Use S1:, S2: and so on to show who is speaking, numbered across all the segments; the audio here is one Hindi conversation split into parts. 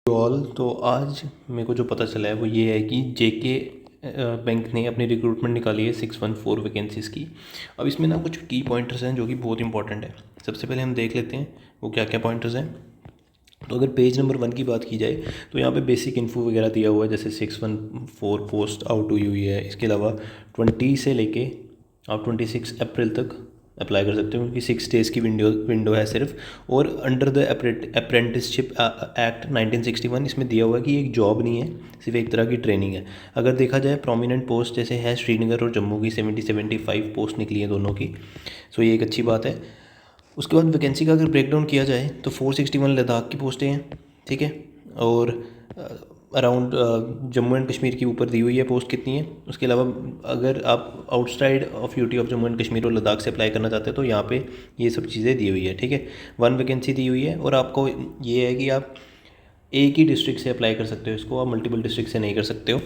S1: ऑल तो आज मेरे को जो पता चला है वो ये है कि जेके बैंक ने अपनी रिक्रूटमेंट निकाली है 614 वैकेंसीज़ की। अब इसमें ना कुछ की पॉइंटर्स हैं जो कि बहुत इंपॉर्टेंट है। सबसे पहले हम देख लेते हैं वो क्या क्या पॉइंटर्स हैं। तो अगर पेज नंबर 1 की बात की जाए तो यहाँ पे बेसिक इन्फो वगैरह दिया हुआ है, जैसे 614 पोस्ट आउट हुई है। इसके अलावा 20 से लेके आप 26 अप्रैल तक अप्लाई कर सकते हो, क्योंकि 6 डेज़ की विंडो है सिर्फ। और अंडर द अप्रेंटिसशिप एक्ट 1961 इसमें दिया हुआ है कि एक जॉब नहीं है, सिर्फ एक तरह की ट्रेनिंग है। अगर देखा जाए प्रोमिनेंट पोस्ट जैसे है श्रीनगर और जम्मू की 75 पोस्ट निकली है दोनों की, सो ये एक अच्छी बात है। उसके बाद वैकेंसी का अगर ब्रेकडाउन किया जाए तो 461 लद्दाख की पोस्टें हैं, ठीक है। और अराउंड जम्मू एंड कश्मीर की ऊपर दी हुई है पोस्ट कितनी है। उसके अलावा अगर आप outside of UT of Jammu and Kashmir और लद्दाख से अप्लाई करना चाहते हैं तो यहाँ पे ये सब चीज़ें दी हुई है, ठीक है। 1 वैकेंसी दी हुई है और आपको ये है कि आप एक ही डिस्ट्रिक्ट से अप्लाई कर सकते हो इसको, आप मल्टीपल डिस्ट्रिक्ट से नहीं कर सकते हो।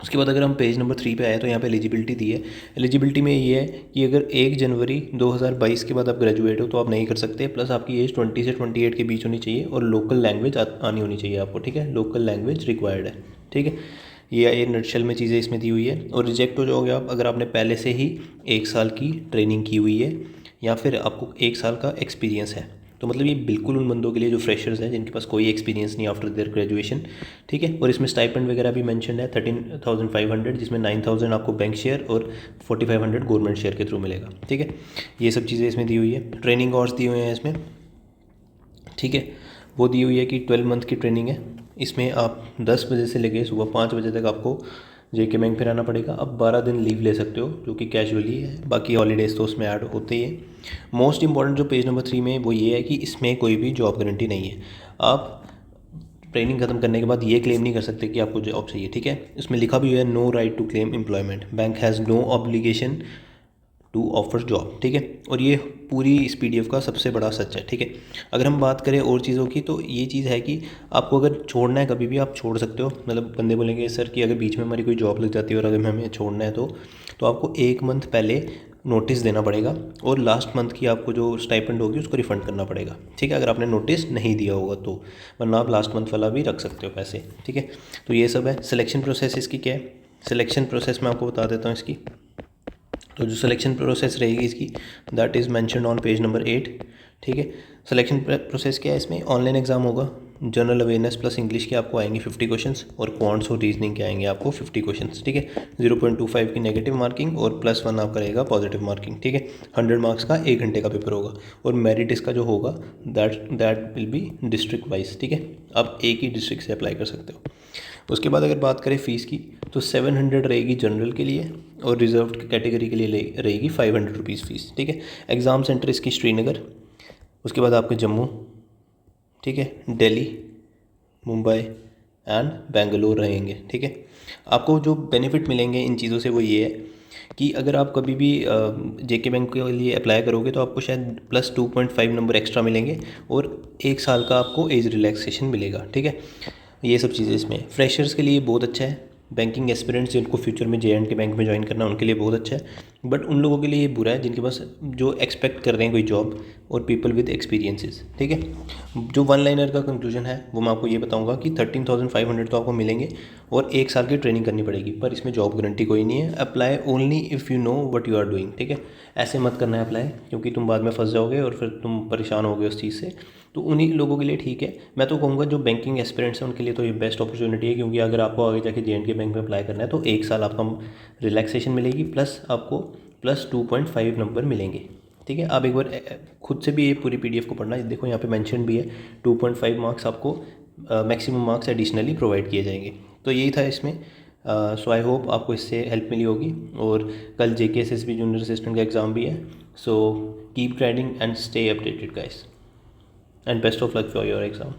S1: उसके बाद अगर हम पेज नंबर 3 पे आए तो यहाँ पे एलिजिबिलिटी दी है। एलिजिबिलिटी में ये है कि अगर 1 जनवरी 2022 के बाद आप ग्रेजुएट हो तो आप नहीं कर सकते, प्लस आपकी एज 20 से 28 के बीच होनी चाहिए और लोकल लैंग्वेज आनी होनी चाहिए आपको, ठीक है। लोकल लैंग्वेज रिक्वायर्ड है, ठीक है। ये नटशल में चीज़ें इसमें दी हुई है। और रिजेक्ट हो जाओगे आप अगर आपने पहले से ही 1 साल की ट्रेनिंग की हुई है या फिर आपको 1 साल का एक्सपीरियंस है। तो मतलब ये बिल्कुल उन बंदों के लिए जो फ्रेशर्स हैं, जिनके पास कोई एक्सपीरियंस नहीं आफ्टर देयर ग्रेजुएशन, ठीक है। और इसमें स्टाइपेंड वगैरह भी मेंशन है 13,500, जिसमें 9,000 आपको बैंक शेयर और 4,500 गवर्नमेंट शेयर के थ्रू मिलेगा, ठीक है। ये सब चीज़ें इसमें दी हुई है। ट्रेनिंग आवर्स दिए हुए हैं इसमें, ठीक है। वो दी हुई है कि 12 मंथ की ट्रेनिंग है। इसमें आप 10 बजे से लेके सुबह 5 बजे तक आपको जेके बैंक पे रहना पड़ेगा। आप 12 दिन लीव ले सकते हो जो कि कैजुअली है, बाकी हॉलीडेज़ तो उसमें ऐड होते ही है। मोस्ट इंपॉर्टेंट जो पेज नंबर 3 में वो ये है कि इसमें कोई भी जॉब गारंटी नहीं है। आप ट्रेनिंग खत्म करने के बाद ये क्लेम नहीं कर सकते कि आपको जॉब चाहिए, ठीक है। इसमें लिखा भी हुआ है no right to claim employment, bank has no obligation to offer job, ठीक है। और ये पूरी इस पीडीएफ का सबसे बड़ा सच है, ठीक है। अगर हम बात करें और चीज़ों की तो ये चीज़ है कि आपको अगर छोड़ना है कभी भी आप छोड़ सकते हो। मतलब बंदे बोलेंगे सर कि अगर बीच में हमारी कोई जॉब लग जाती है और अगर हमें छोड़ना है तो आपको 1 मंथ पहले नोटिस देना पड़ेगा और लास्ट मंथ की आपको जो स्टाइपेंड होगी उसको रिफ़ंड करना पड़ेगा, ठीक है। अगर आपने नोटिस नहीं दिया होगा तो, वरना आप लास्ट मंथ वाला भी रख सकते हो पैसे, ठीक है। तो ये सब है। सिलेक्शन प्रोसेस इसकी क्या है, सिलेक्शन प्रोसेस मैं आपको बता देता हूँ इसकी। तो जो सिलेक्शन प्रोसेस रहेगी इसकी that is mentioned on page number 8, ठीक है। सिलेक्शन प्रोसेस क्या है, इसमें ऑनलाइन एग्जाम होगा। जनरल अवेयरनेस प्लस इंग्लिश के आपको आएंगे 50 क्वेश्चंस और क्वांट्स और रीजनिंग के आएंगे आपको 50 क्वेश्चंस, ठीक है। 0.25 की नेगेटिव मार्किंग और +1 आपका रहेगा पॉजिटिव मार्किंग, ठीक है। 100 मार्क्स का 1 घंटे का पेपर होगा और मेरिट इसका जो होगा that will be district wise, ठीक है। आप एक ही डिस्ट्रिक्ट से अप्लाई कर सकते हो। उसके बाद अगर बात करें फ़ीस की तो 700 रहेगी जनरल के लिए और रिजर्व कैटेगरी के लिए रहेगी 500 रुपीज़ फ़ीस, ठीक है। एग्ज़ाम सेंटर इसकी श्रीनगर, उसके बाद आपके जम्मू, ठीक है, दिल्ली, मुंबई एंड बेंगलोर रहेंगे, ठीक है। आपको जो बेनिफिट मिलेंगे इन चीज़ों से वो ये है कि अगर आप कभी भी जेके बैंक के लिए अप्लाई करोगे तो आपको शायद +2.5 नंबर एक्स्ट्रा मिलेंगे और 1 साल का आपको एज रिलैक्सेशन मिलेगा, ठीक है। ये सब चीज़ें इसमें फ्रेशर्स के लिए बहुत अच्छा है। बैंकिंग एस्पिरेंट्स जिनको फ्यूचर में जे एंड के बैंक में ज्वाइन करना है उनके लिए बहुत अच्छा है। बट उन लोगों के लिए ये बुरा है जिनके पास जो एक्सपेक्ट कर रहे हैं कोई जॉब और पीपल विद एक्सपीरियंसेस, ठीक है। जो 1 लाइनर का कंक्लूजन है वो मैं आपको ये बताऊंगा कि 13,500 तो आपको मिलेंगे और 1 साल की ट्रेनिंग करनी पड़ेगी, पर इसमें जॉब गारंटी कोई नहीं है। Apply only if you know what you are doing, ठीक है। ऐसे मत करना है अप्लाई, क्योंकि तुम बाद में फंस जाओगे और फिर तुम परेशान होगे उस चीज़ से। तो उन्हीं लोगों के लिए ठीक है। मैं तो कहूँगा जो बैंकिंग एस्पिरेंट्स हैं उनके लिए तो ये बेस्ट अपॉर्चुनिटी है, क्योंकि अगर आपको आगे जाके जे बैंक में अप्लाई करना है तो 1 साल आपका रिलैक्सेशन मिलेगी, प्लस आपको +2.5 नंबर मिलेंगे, ठीक है। आप एक बार खुद से भी ये पूरी पीडीएफ को पढ़ना, देखो यहाँ पे मेंशन भी है 2.5 मार्क्स आपको मैक्सिमम मार्क्स एडिशनली प्रोवाइड किए जाएंगे। तो यही था इसमें। सो आई होप आपको इससे हेल्प मिली होगी। और कल JKSSB जूनियर असिस्टेंट का एग्ज़ाम भी है। So keep trying and stay updated guys, and best of luck for your exam.